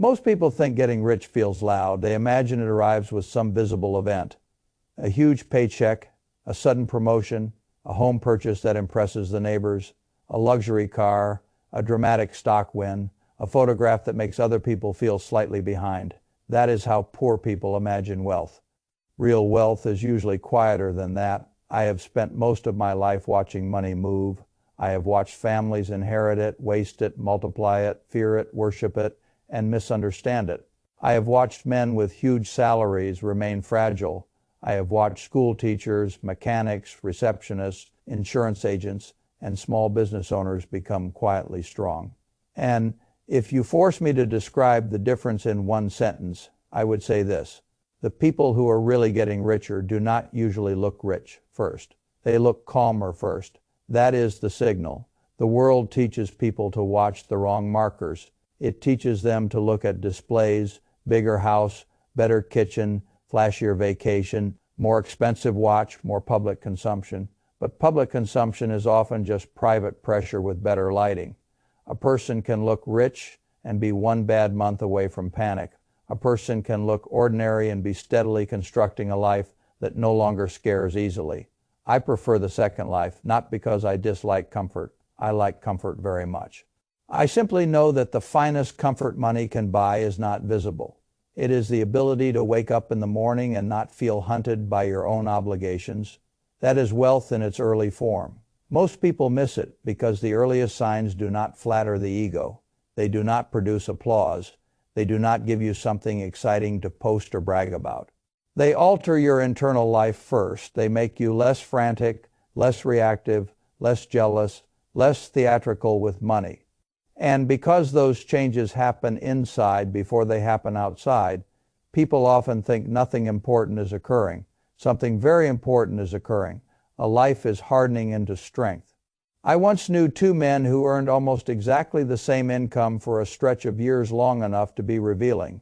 Most people think getting rich feels loud. They imagine it arrives with some visible event. A huge paycheck, a sudden promotion, a home purchase that impresses the neighbors, a luxury car, a dramatic stock win, a photograph that makes other people feel slightly behind. That is how poor people imagine wealth. Real wealth is usually quieter than that. I have spent most of my life watching money move. I have watched families inherit it, waste it, multiply it, fear it, worship it, and misunderstand it. I have watched men with huge salaries remain fragile. I have watched school teachers, mechanics, receptionists, insurance agents, and small business owners become quietly strong. And if you force me to describe the difference in one sentence, I would say this. The people who are really getting richer do not usually look rich first. They look calmer first. That is the signal. The world teaches people to watch the wrong markers. It teaches them to look at displays, bigger house, better kitchen, flashier vacation, more expensive watch, more public consumption. But public consumption is often just private pressure with better lighting. A person can look rich and be one bad month away from panic. A person can look ordinary and be steadily constructing a life that no longer scares easily. I prefer the second life, not because I dislike comfort. I like comfort very much. I simply know that the finest comfort money can buy is not visible. It is the ability to wake up in the morning and not feel hunted by your own obligations. That is wealth in its early form. Most people miss it because the earliest signs do not flatter the ego. They do not produce applause. They do not give you something exciting to post or brag about. They alter your internal life first. They make you less frantic, less reactive, less jealous, less theatrical with money. And because those changes happen inside before they happen outside, people often think nothing important is occurring. Something very important is occurring. A life is hardening into strength. I once knew two men who earned almost exactly the same income for a stretch of years long enough to be revealing.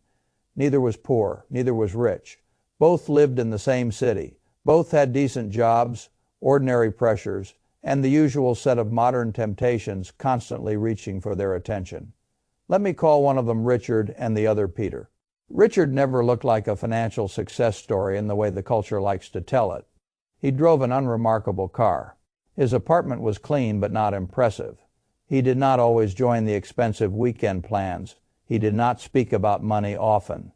Neither was poor, neither was rich. Both lived in the same city. Both had decent jobs, ordinary pressures, and the usual set of modern temptations constantly reaching for their attention. Let me call one of them Richard and the other Peter. Richard never looked like a financial success story in the way the culture likes to tell it. He drove an unremarkable car. His apartment was clean but not impressive. He did not always join the expensive weekend plans. He did not speak about money often.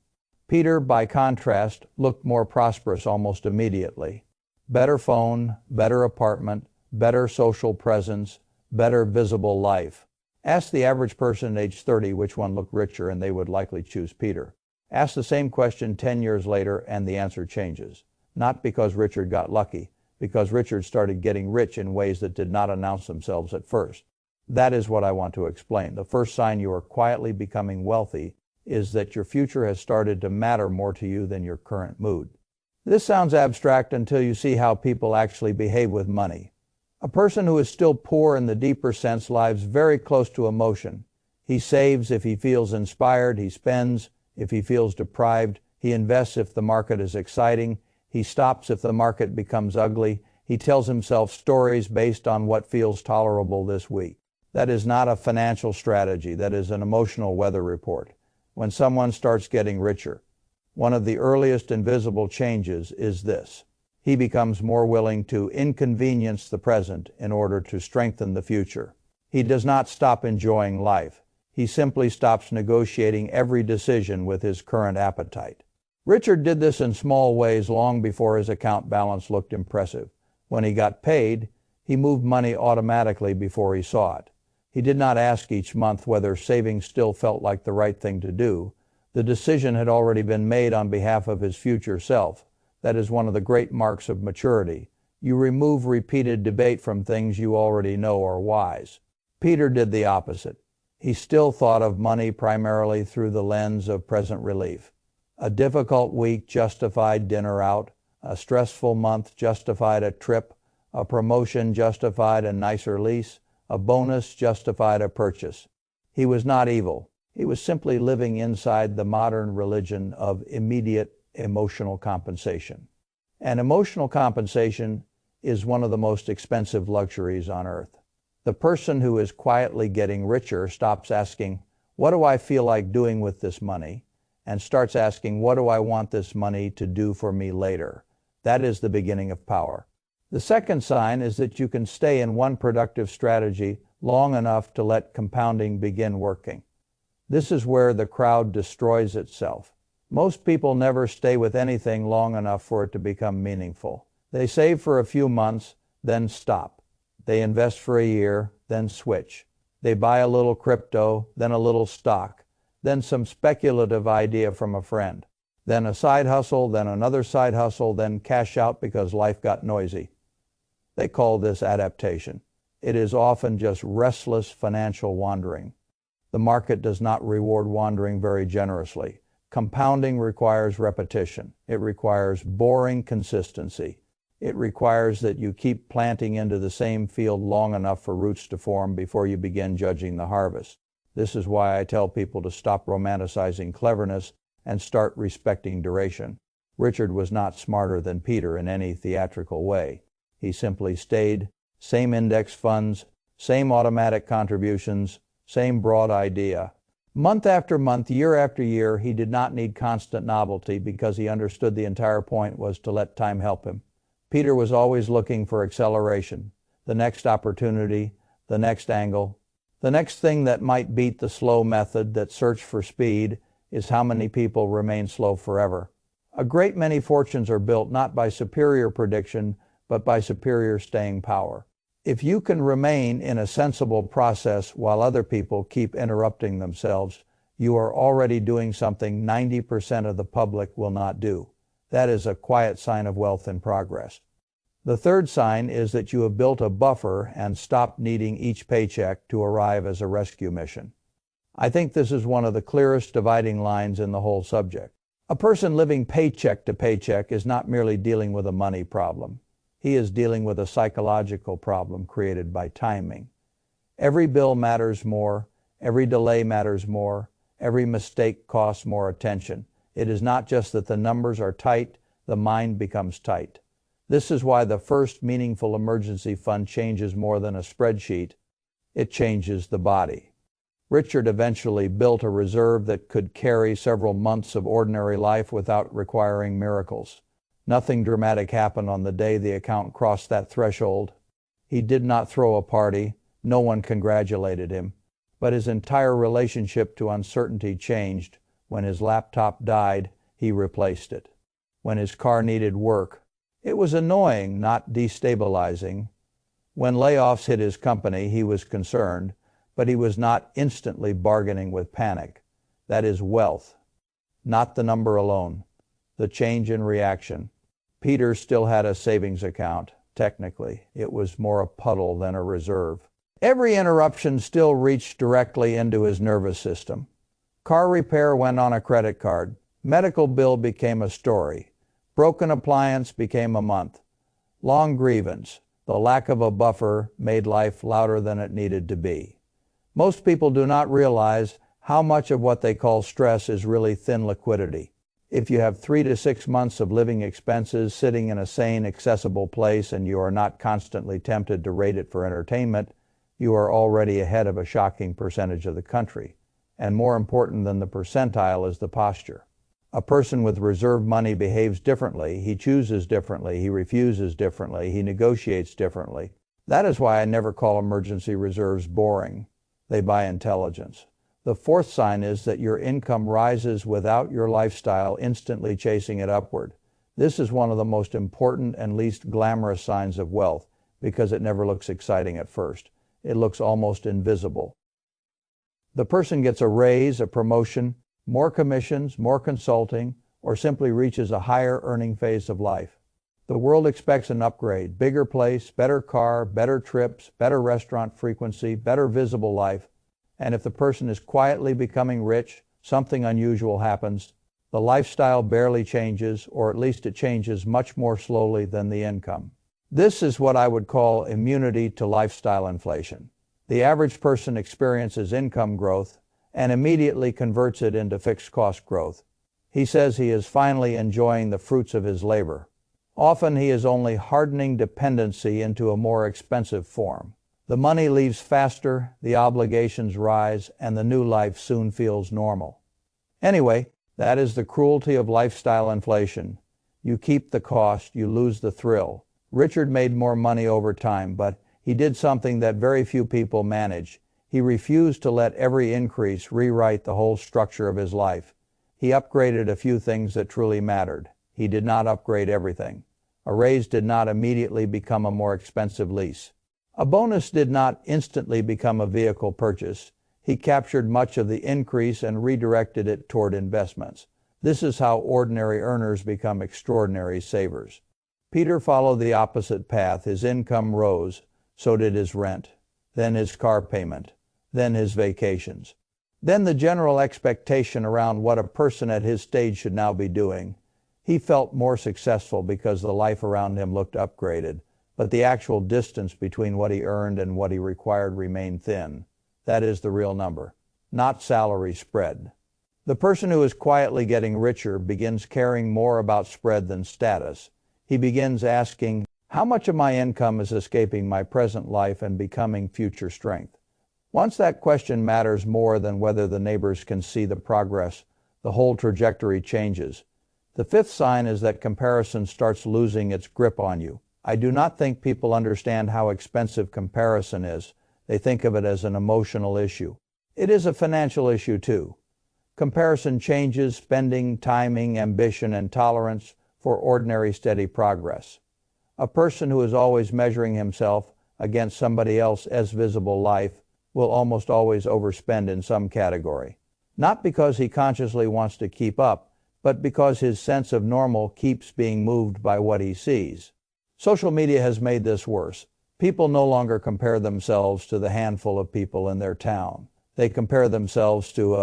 Peter, by contrast, looked more prosperous almost immediately. Better phone, better apartment, better social presence, better visible life. Ask the average person at age 30 which one looked richer, and they would likely choose Peter. Ask the same question 10 years later, and the answer changes. Not because Richard got lucky, because Richard started getting rich in ways that did not announce themselves at first. That is what I want to explain. The first sign you are quietly becoming wealthy is that your future has started to matter more to you than your current mood. This sounds abstract until you see how people actually behave with money. A person who is still poor in the deeper sense lives very close to emotion. He saves if he feels inspired. He spends if he feels deprived. He invests if the market is exciting. He stops if the market becomes ugly. He tells himself stories based on what feels tolerable this week. That is not a financial strategy. That is an emotional weather report. When someone starts getting richer, one of the earliest invisible changes is this. He becomes more willing to inconvenience the present in order to strengthen the future. He does not stop enjoying life. He simply stops negotiating every decision with his current appetite. Richard did this in small ways long before his account balance looked impressive. When he got paid, he moved money automatically before he saw it. He did not ask each month whether saving still felt like the right thing to do. The decision had already been made on behalf of his future self. That is one of the great marks of maturity. You remove repeated debate from things you already know are wise. Peter did the opposite. He still thought of money primarily through the lens of present relief. A difficult week justified dinner out. A stressful month justified a trip. A promotion justified a nicer lease. A bonus justified a purchase. He was not evil. He was simply living inside the modern religion of immediate emotional compensation. And emotional compensation is one of the most expensive luxuries on earth. The person who is quietly getting richer stops asking, what do I feel like doing with this money? And starts asking, what do I want this money to do for me later? That is the beginning of power. The second sign is that you can stay in one productive strategy long enough to let compounding begin working. This is where the crowd destroys itself. Most people never stay with anything long enough for it to become meaningful. They save for a few months, then stop. They invest for a year, then switch. They buy a little crypto, then a little stock, then some speculative idea from a friend, then a side hustle, then another side hustle, then cash out because life got noisy. They call this adaptation. It is often just restless financial wandering. The market does not reward wandering very generously. Compounding requires repetition. It requires boring consistency. It requires that you keep planting into the same field long enough for roots to form before you begin judging the harvest. This is why I tell people to stop romanticizing cleverness and start respecting duration. Richard was not smarter than Peter in any theatrical way. He simply stayed, same index funds, same automatic contributions, same broad idea. Month after month, year after year, he did not need constant novelty because he understood the entire point was to let time help him. Peter was always looking for acceleration, the next opportunity, the next angle. The next thing that might beat the slow method that searched for speed is how many people remain slow forever. A great many fortunes are built not by superior prediction, but by superior staying power. If you can remain in a sensible process while other people keep interrupting themselves, you are already doing something 90% of the public will not do. That is a quiet sign of wealth in progress. The third sign is that you have built a buffer and stopped needing each paycheck to arrive as a rescue mission. I think this is one of the clearest dividing lines in the whole subject. A person living paycheck to paycheck is not merely dealing with a money problem. He is dealing with a psychological problem created by timing. Every bill matters more, every delay matters more, every mistake costs more attention. It is not just that the numbers are tight, the mind becomes tight. This is why the first meaningful emergency fund changes more than a spreadsheet. It changes the body. Richard eventually built a reserve that could carry several months of ordinary life without requiring miracles. Nothing dramatic happened on the day the account crossed that threshold. He did not throw a party. No one congratulated him. But his entire relationship to uncertainty changed. When his laptop died, he replaced it. When his car needed work, it was annoying, not destabilizing. When layoffs hit his company, he was concerned, but he was not instantly bargaining with panic. That is wealth, not the number alone, the change in reaction. Peter still had a savings account, technically. It was more a puddle than a reserve. Every interruption still reached directly into his nervous system. Car repair went on a credit card. Medical bill became a story. Broken appliance became a month. Long grievance. The lack of a buffer made life louder than it needed to be. Most people do not realize how much of what they call stress is really thin liquidity. If you have 3 to 6 months of living expenses sitting in a sane, accessible place and you are not constantly tempted to raid it for entertainment, you are already ahead of a shocking percentage of the country. And more important than the percentile is the posture. A person with reserve money behaves differently, he chooses differently, he refuses differently, he negotiates differently. That is why I never call emergency reserves boring. They buy intelligence. The fourth sign is that your income rises without your lifestyle instantly chasing it upward. This is one of the most important and least glamorous signs of wealth because it never looks exciting at first. It looks almost invisible. The person gets a raise, a promotion, more commissions, more consulting, or simply reaches a higher earning phase of life. The world expects an upgrade, bigger place, better car, better trips, better restaurant frequency, better visible life. And if the person is quietly becoming rich, something unusual happens. The lifestyle barely changes, or at least it changes much more slowly than the income. This is what I would call immunity to lifestyle inflation. The average person experiences income growth and immediately converts it into fixed cost growth. He says he is finally enjoying the fruits of his labor. Often he is only hardening dependency into a more expensive form. The money leaves faster, the obligations rise, and the new life soon feels normal. Anyway, that is the cruelty of lifestyle inflation. You keep the cost, you lose the thrill. Richard made more money over time, but he did something that very few people manage. He refused to let every increase rewrite the whole structure of his life. He upgraded a few things that truly mattered. He did not upgrade everything. A raise did not immediately become a more expensive lease. A bonus did not instantly become a vehicle purchase. He captured much of the increase and redirected it toward investments. This is how ordinary earners become extraordinary savers. Peter followed the opposite path. His income rose, so did his rent, then his car payment, then his vacations. Then the general expectation around what a person at his stage should now be doing. He felt more successful because the life around him looked upgraded, but the actual distance between what he earned and what he required remained thin. That is the real number, not salary spread. The person who is quietly getting richer begins caring more about spread than status. He begins asking, how much of my income is escaping my present life and becoming future strength? Once that question matters more than whether the neighbors can see the progress, the whole trajectory changes. The fifth sign is that comparison starts losing its grip on you. I do not think people understand how expensive comparison is. They think of it as an emotional issue. It is a financial issue too. Comparison changes spending, timing, ambition, and tolerance for ordinary steady progress. A person who is always measuring himself against somebody else's visible life will almost always overspend in some category. Not because he consciously wants to keep up, but because his sense of normal keeps being moved by what he sees. Social media has made this worse. People no longer compare themselves to the handful of people in their town. They compare themselves to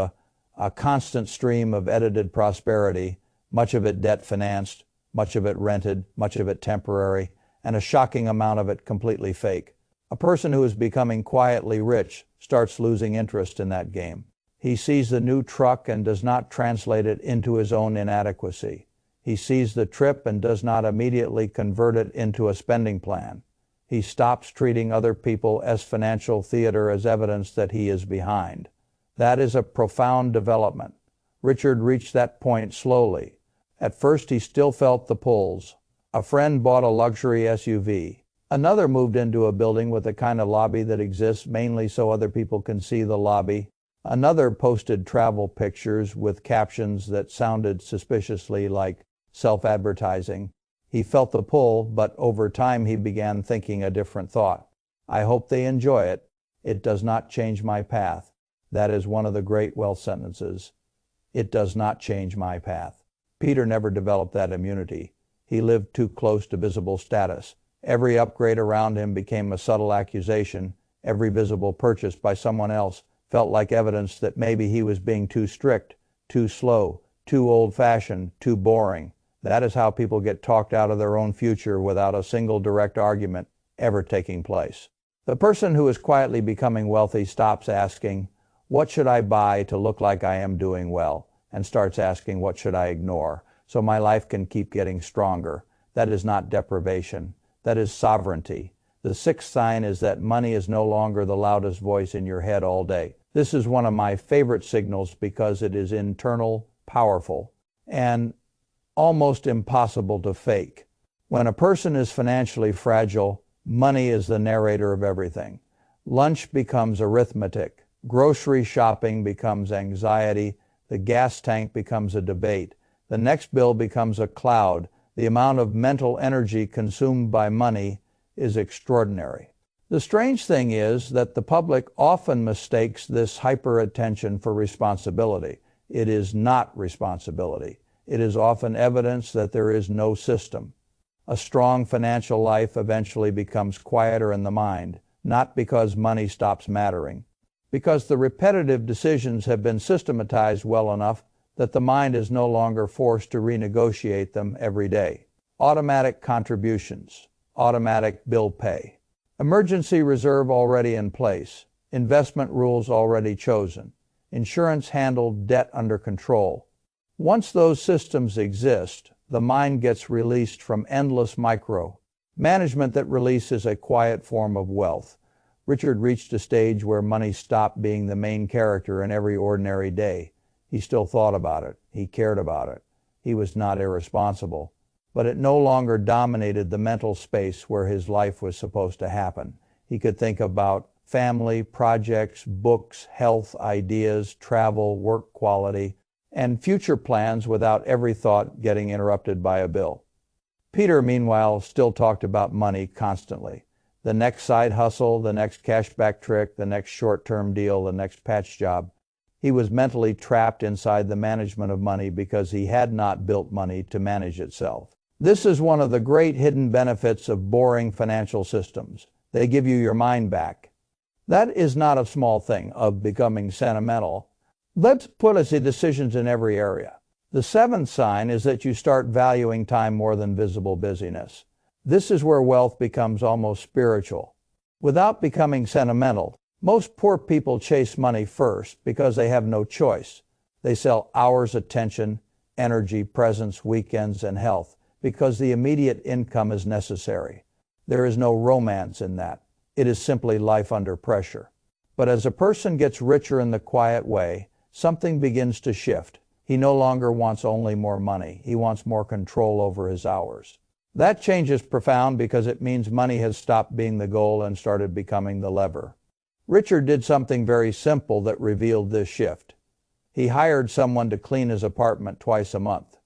a constant stream of edited prosperity, much of it debt-financed, much of it rented, much of it temporary, and a shocking amount of it completely fake. A person who is becoming quietly rich starts losing interest in that game. He sees the new truck and does not translate it into his own inadequacy. He sees the trip and does not immediately convert it into a spending plan. He stops treating other people as financial theater as evidence that he is behind. That is a profound development. Richard reached that point slowly. At first he still felt the pulls. A friend bought a luxury SUV. Another moved into a building with the kind of lobby that exists mainly so other people can see the lobby. Another posted travel pictures with captions that sounded suspiciously like self-advertising. He felt the pull, but over time he began thinking a different thought. I hope they enjoy it. It does not change my path. That is one of the great wealth sentences. It does not change my path. Peter never developed that immunity. He lived too close to visible status. Every upgrade around him became a subtle accusation. Every visible purchase by someone else felt like evidence that maybe he was being too strict, too slow, too old-fashioned, too boring. That is how people get talked out of their own future without a single direct argument ever taking place. The person who is quietly becoming wealthy stops asking, what should I buy to look like I am doing well? And starts asking, what should I ignore so my life can keep getting stronger? That is not deprivation. That is sovereignty. The sixth sign is that money is no longer the loudest voice in your head all day. This is one of my favorite signals because it is internal, powerful, and almost impossible to fake. When a person is financially fragile, money is the narrator of everything. Lunch becomes arithmetic. Grocery shopping becomes anxiety. The gas tank becomes a debate. The next bill becomes a cloud. The amount of mental energy consumed by money is extraordinary. The strange thing is that the public often mistakes this hyper-attention for responsibility. It is not responsibility. It is often evidence that there is no system. A strong financial life eventually becomes quieter in the mind, not because money stops mattering, because the repetitive decisions have been systematized well enough that the mind is no longer forced to renegotiate them every day. Automatic contributions, automatic bill pay, emergency reserve already in place, investment rules already chosen, insurance handled, debt under control. Once those systems exist, the mind gets released from endless micro management. That release is a quiet form of wealth. Richard reached a stage where money stopped being the main character in every ordinary day. He still thought about it. He cared about it. He was not irresponsible. But it no longer dominated the mental space where his life was supposed to happen. He could think about family, projects, books, health, ideas, travel, work quality, and future plans without every thought getting interrupted by a bill. Peter, meanwhile, still talked about money constantly. The next side hustle, the next cashback trick, the next short-term deal, the next patch job. He was mentally trapped inside the management of money because he had not built money to manage itself. This is one of the great hidden benefits of boring financial systems. They give you your mind back. That is not a small thing of becoming sentimental. Let's put us in decisions in every area. The seventh sign is that you start valuing time more than visible busyness. This is where wealth becomes almost spiritual. Without becoming sentimental, most poor people chase money first because they have no choice. They sell hours, attention, energy, presence, weekends, and health because the immediate income is necessary. There is no romance in that. It is simply life under pressure. But as a person gets richer in the quiet way, something begins to shift. He no longer wants only more money. He wants more control over his hours. That change is profound because it means money has stopped being the goal and started becoming the lever. Richard did something very simple that revealed this shift. He hired someone to clean his apartment twice a month.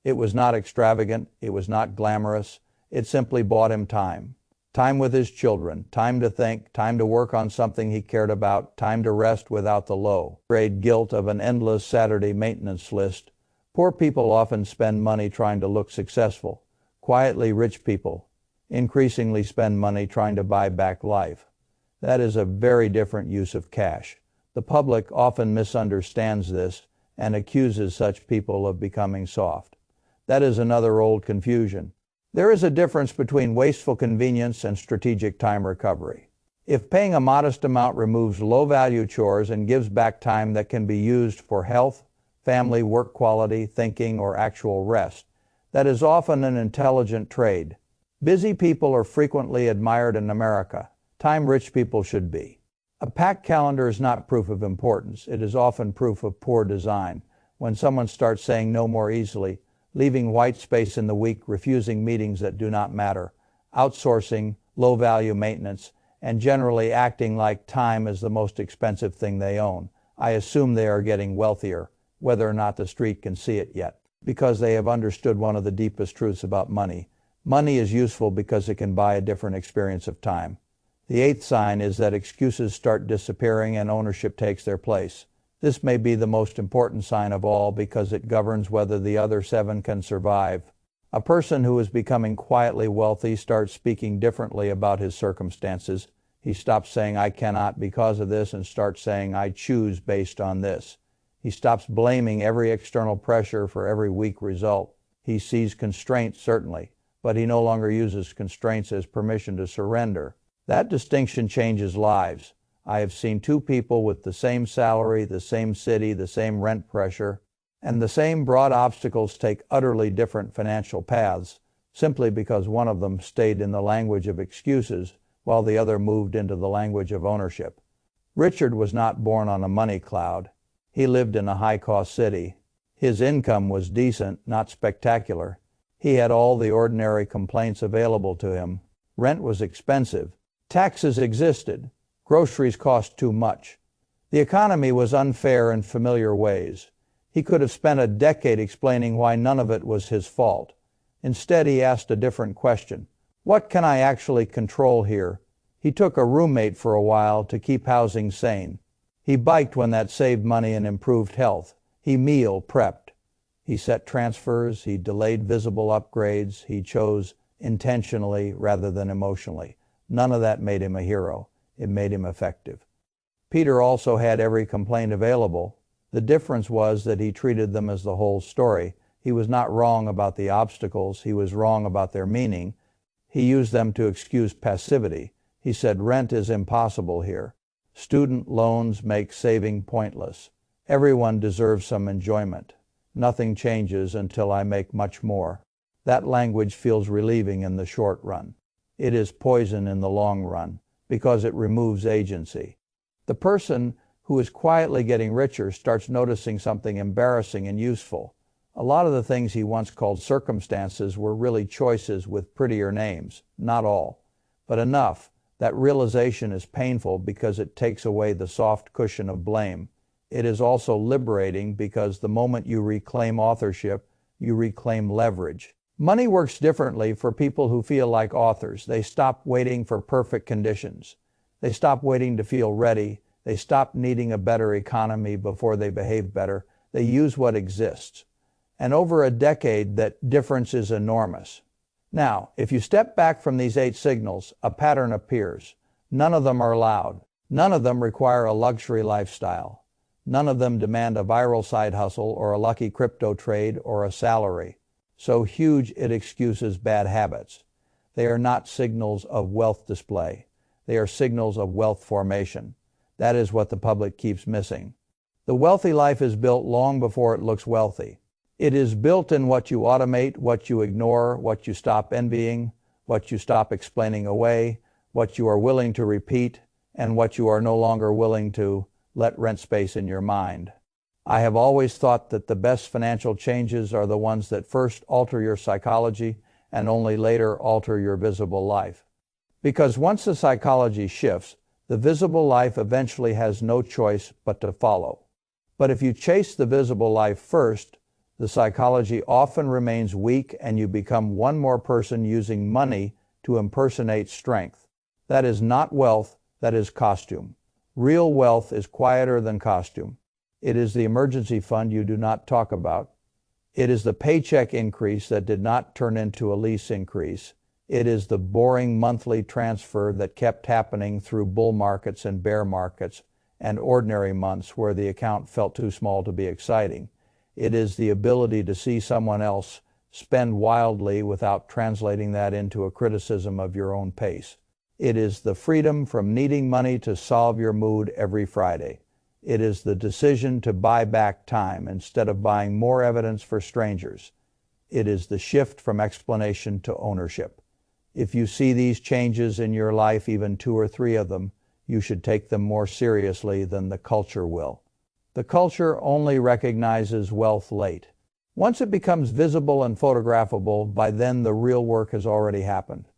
It was not extravagant. It was not glamorous. It simply bought him time. Time with his children, time to think, time to work on something he cared about, time to rest without the low-grade guilt of an endless Saturday maintenance list. Poor people often spend money trying to look successful. Quietly rich people increasingly spend money trying to buy back life. That is a very different use of cash. The public often misunderstands this and accuses such people of becoming soft. That is another old confusion. There is a difference between wasteful convenience and strategic time recovery. If paying a modest amount removes low-value chores and gives back time that can be used for health, family, work quality, thinking, or actual rest, that is often an intelligent trade. Busy people are frequently admired in America. Time-rich people should be. A packed calendar is not proof of importance. It is often proof of poor design. When someone starts saying no more easily, leaving white space in the week, refusing meetings that do not matter, outsourcing low-value maintenance, and generally acting like time is the most expensive thing they own, I assume they are getting wealthier, whether or not the street can see it yet, because they have understood one of the deepest truths about money. Money is useful because it can buy a different experience of time. The eighth sign is that excuses start disappearing and ownership takes their place. This may be the most important sign of all because it governs whether the other seven can survive. A person who is becoming quietly wealthy starts speaking differently about his circumstances. He stops saying, "I cannot because of this," and starts saying, "I choose based on this." He stops blaming every external pressure for every weak result. He sees constraints, certainly, but he no longer uses constraints as permission to surrender. That distinction changes lives. I have seen two people with the same salary, the same city, the same rent pressure, and the same broad obstacles take utterly different financial paths, simply because one of them stayed in the language of excuses while the other moved into the language of ownership. Richard was not born on a money cloud. He lived in a high-cost city. His income was decent, not spectacular. He had all the ordinary complaints available to him. Rent was expensive. Taxes existed. Groceries cost too much. The economy was unfair in familiar ways. He could have spent a decade explaining why none of it was his fault. Instead, he asked a different question. What can I actually control here? He took a roommate for a while to keep housing sane. He biked when that saved money and improved health. He meal prepped. He set transfers. He delayed visible upgrades. He chose intentionally rather than emotionally. None of that made him a hero. It made him effective. Peter also had every complaint available. The difference was that he treated them as the whole story. He was not wrong about the obstacles. He was wrong about their meaning. He used them to excuse passivity. He said, "Rent is impossible here. Student loans make saving pointless. Everyone deserves some enjoyment. Nothing changes until I make much more." That language feels relieving in the short run. It is poison in the long run. because it removes agency. The person who is quietly getting richer starts noticing something embarrassing and useful. A lot of the things he once called circumstances were really choices with prettier names. Not all, but enough. That realization is painful because it takes away the soft cushion of blame. It is also liberating because the moment you reclaim authorship, you reclaim leverage. Money works differently for people who feel like authors. They stop waiting for perfect conditions. They stop waiting to feel ready. They stop needing a better economy before they behave better. They use what exists. And over a decade, that difference is enormous. Now, if you step back from these 8 signals, a pattern appears. None of them are loud. None of them require a luxury lifestyle. None of them demand a viral side hustle or a lucky crypto trade or a salary so huge it excuses bad habits. They are not signals of wealth display. They are signals of wealth formation. That is what the public keeps missing. The wealthy life is built long before it looks wealthy. It is built in what you automate, what you ignore, what you stop envying, what you stop explaining away, what you are willing to repeat, and what you are no longer willing to let rent space in your mind. I have always thought that the best financial changes are the ones that first alter your psychology and only later alter your visible life. Because once the psychology shifts, the visible life eventually has no choice but to follow. But if you chase the visible life first, the psychology often remains weak and you become one more person using money to impersonate strength. That is not wealth, that is costume. Real wealth is quieter than costume. It is the emergency fund you do not talk about. It is the paycheck increase that did not turn into a lease increase. It is the boring monthly transfer that kept happening through bull markets and bear markets and ordinary months where the account felt too small to be exciting. It is the ability to see someone else spend wildly without translating that into a criticism of your own pace. It is the freedom from needing money to solve your mood every Friday. It is the decision to buy back time instead of buying more evidence for strangers. It is the shift from explanation to ownership. If you see these changes in your life, even 2 or 3 of them, you should take them more seriously than the culture will. The culture only recognizes wealth late. Once it becomes visible and photographable, by then the real work has already happened.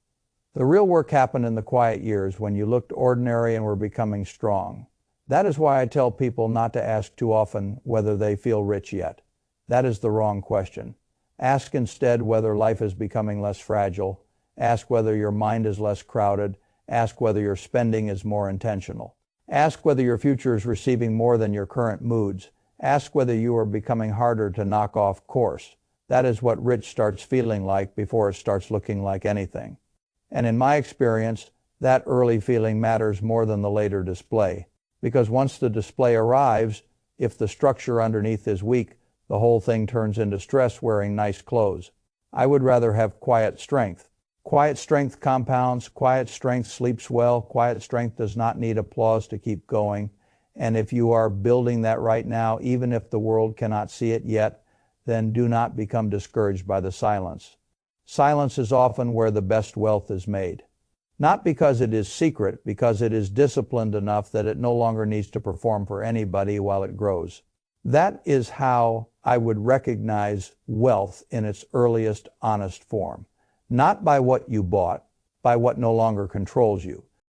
The real work happened in the quiet years when you looked ordinary and were becoming strong. That is why I tell people not to ask too often whether they feel rich yet. That is the wrong question. Ask instead whether life is becoming less fragile. Ask whether your mind is less crowded. Ask whether your spending is more intentional. Ask whether your future is receiving more than your current moods. Ask whether you are becoming harder to knock off course. That is what rich starts feeling like before it starts looking like anything. And in my experience, that early feeling matters more than the later display. Because once the display arrives, if the structure underneath is weak, the whole thing turns into stress wearing nice clothes. I would rather have quiet strength. Quiet strength compounds, quiet strength sleeps well, quiet strength does not need applause to keep going. And if you are building that right now, even if the world cannot see it yet, then do not become discouraged by the silence. Silence is often where the best wealth is made. Not because it is secret, because it is disciplined enough that it no longer needs to perform for anybody while it grows. That is how I would recognize wealth in its earliest honest form. Not by what you bought, by what no longer controls you.